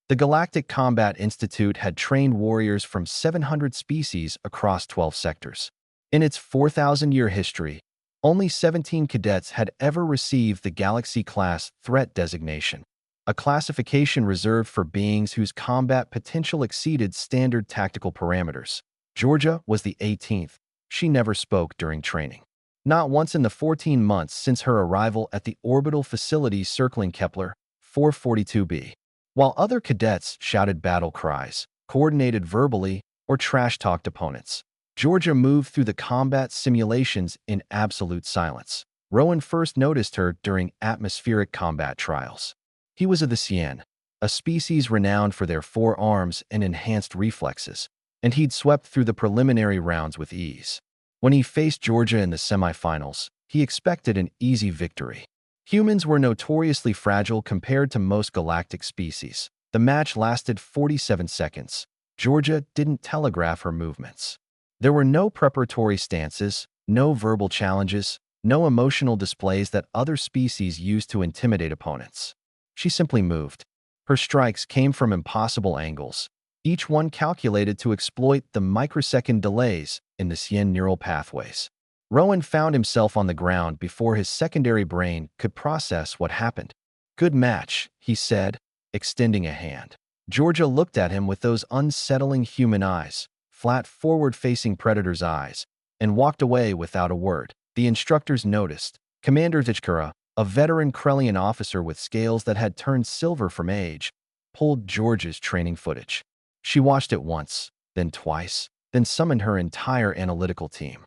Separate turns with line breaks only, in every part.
The Galactic Combat Institute had trained warriors from 700 species across 12 sectors. In its 4,000-year history, only 17 cadets had ever received the Galaxy-class threat designation, a classification reserved for beings whose combat potential exceeded standard tactical parameters. Georgia was the 18th. She never spoke during training. Not once in the 14 months since her arrival at the orbital facility circling Kepler 442b. While other cadets shouted battle cries, coordinated verbally, or trash-talked opponents, Georgia moved through the combat simulations in absolute silence. Rowan first noticed her during atmospheric combat trials. He was of the Cien, a species renowned for their 4 arms and enhanced reflexes, and he'd swept through the preliminary rounds with ease. When he faced Georgia in the semifinals, he expected an easy victory. Humans were notoriously fragile compared to most galactic species. The match lasted 47 seconds. Georgia didn't telegraph her movements. There were no preparatory stances, no verbal challenges, no emotional displays that other species use to intimidate opponents. She simply moved. Her strikes came from impossible angles, each one calculated to exploit the microsecond delays in the Cien neural pathways. Rowan found himself on the ground before his secondary brain could process what happened. "Good match," he said, extending a hand. Georgia looked at him with those unsettling human eyes, flat forward-facing predator's eyes, and walked away without a word. The instructors noticed. Commander Vichkura, a veteran Krellian officer with scales that had turned silver from age, pulled Georgia's training footage. She watched it once, then twice, then summoned her entire analytical team.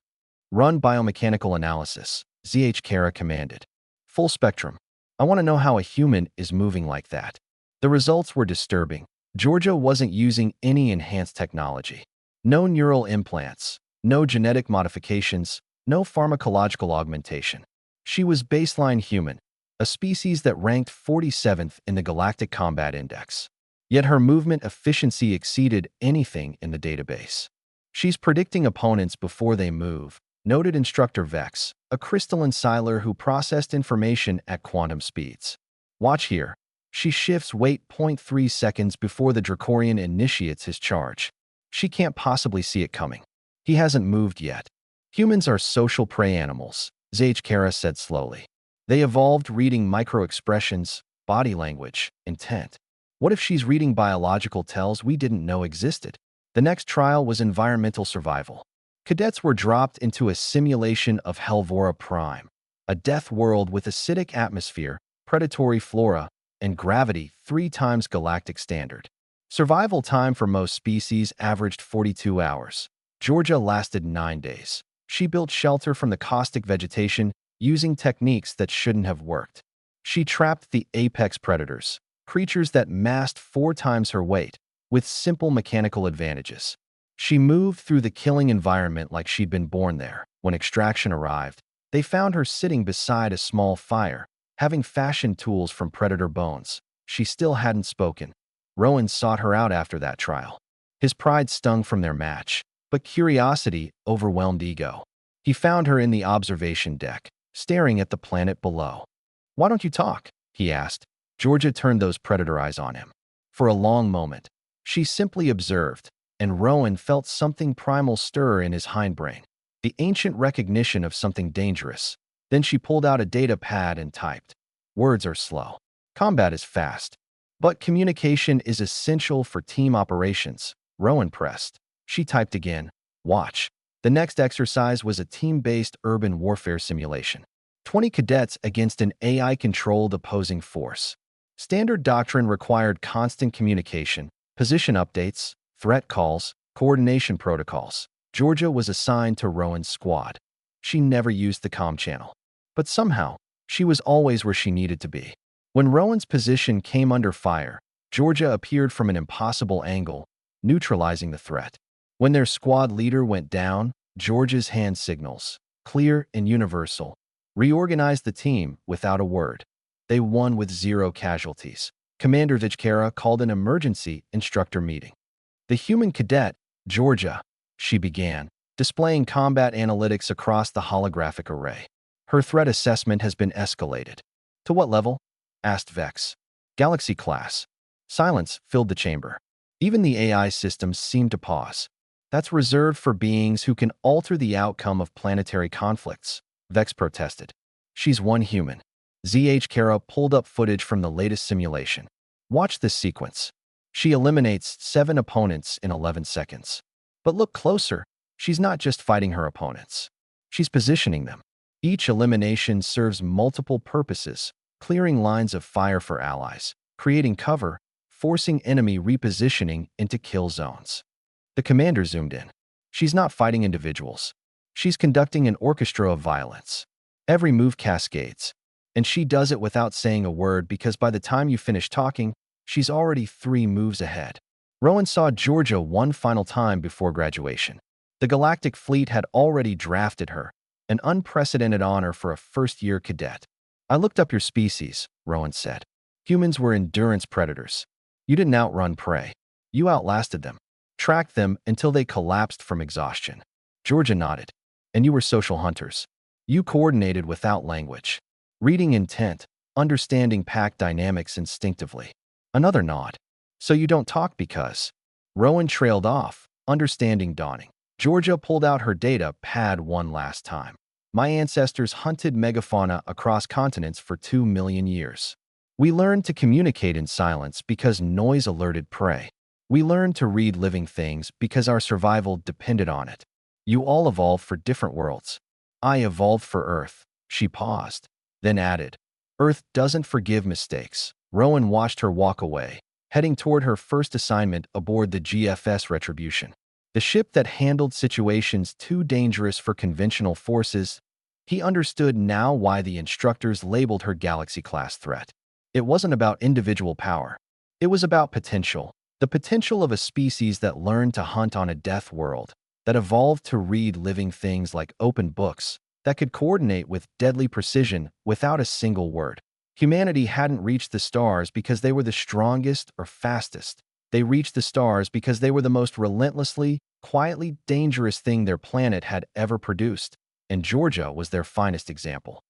"Run biomechanical analysis," Kara commanded. "Full spectrum. I want to know how a human is moving like that." The results were disturbing. Georgia wasn't using any enhanced technology. No neural implants, no genetic modifications, no pharmacological augmentation. She was baseline human, a species that ranked 47th in the Galactic Combat Index. Yet her movement efficiency exceeded anything in the database. "She's predicting opponents before they move," noted instructor Vex, a crystalline siler who processed information at quantum speeds. "Watch here. She shifts weight 0.3 seconds before the Dracorian initiates his charge. She can't possibly see it coming. He hasn't moved yet." "Humans are social prey animals," Kara said slowly. "They evolved reading micro-expressions, body language, intent. What if she's reading biological tells we didn't know existed?" The next trial was environmental survival. Cadets were dropped into a simulation of Helvora Prime, a death world with acidic atmosphere, predatory flora, and gravity 3 times galactic standard. Survival time for most species averaged 42 hours. Georgia lasted 9 days. She built shelter from the caustic vegetation using techniques that shouldn't have worked. She trapped the apex predators, creatures that massed 4 times her weight, with simple mechanical advantages. She moved through the killing environment like she'd been born there. When extraction arrived, they found her sitting beside a small fire, having fashioned tools from predator bones. She still hadn't spoken. Rowan sought her out after that trial. His pride stung from their match, but curiosity overwhelmed ego. He found her in the observation deck, staring at the planet below. "Why don't you talk?" he asked. Georgia turned those predator eyes on him. For a long moment, she simply observed, and Rowan felt something primal stir in his hindbrain, the ancient recognition of something dangerous. Then she pulled out a data pad and typed. "Words are slow. Combat is fast. But communication is essential for team operations." Rowan pressed. She typed again. "Watch." The next exercise was a team-based urban warfare simulation. 20 cadets against an AI-controlled opposing force. Standard doctrine required constant communication, position updates, threat calls, coordination protocols. Georgia was assigned to Rowan's squad. She never used the comm channel. But somehow, she was always where she needed to be. When Rowan's position came under fire, Georgia appeared from an impossible angle, neutralizing the threat. When their squad leader went down, Georgia's hand signals, clear and universal, reorganized the team without a word. They won with 0 casualties. Commander Vichkara called an emergency instructor meeting. "The human cadet, Georgia," she began, displaying combat analytics across the holographic array. "Her threat assessment has been escalated." "To what level?" asked Vex. "Galaxy class." Silence filled the chamber. Even the AI systems seemed to pause. That's reserved for beings who can alter the outcome of planetary conflicts, Vex protested. She's one human. ZH Kara pulled up footage from the latest simulation. Watch this sequence. She eliminates 7 opponents in 11 seconds. But look closer. She's not just fighting her opponents. She's positioning them. Each elimination serves multiple purposes, clearing lines of fire for allies, creating cover, forcing enemy repositioning into kill zones. The commander zoomed in. She's not fighting individuals. She's conducting an orchestra of violence. Every move cascades. And she does it without saying a word because by the time you finish talking, she's already 3 moves ahead. Rowan saw Georgia one final time before graduation. The Galactic Fleet had already drafted her, an unprecedented honor for a first-year cadet. I looked up your species, Rowan said. Humans were endurance predators. You didn't outrun prey. You outlasted them, tracked them until they collapsed from exhaustion. Georgia nodded. And you were social hunters. You coordinated without language, reading intent, understanding pack dynamics instinctively. Another nod. So you don't talk because. Rowan trailed off, understanding dawning. Georgia pulled out her data pad one last time. My ancestors hunted megafauna across continents for 2 million years. We learned to communicate in silence because noise alerted prey. We learned to read living things because our survival depended on it. You all evolved for different worlds. I evolved for Earth. She paused, then added, Earth doesn't forgive mistakes. Rowan watched her walk away, heading toward her first assignment aboard the GFS Retribution. The ship that handled situations too dangerous for conventional forces. He understood now why the instructors labeled her Galaxy-class threat. It wasn't about individual power. It was about potential. The potential of a species that learned to hunt on a death world, that evolved to read living things like open books, that could coordinate with deadly precision without a single word. Humanity hadn't reached the stars because they were the strongest or fastest. They reached the stars because they were the most relentlessly, quietly dangerous thing their planet had ever produced, and Georgia was their finest example.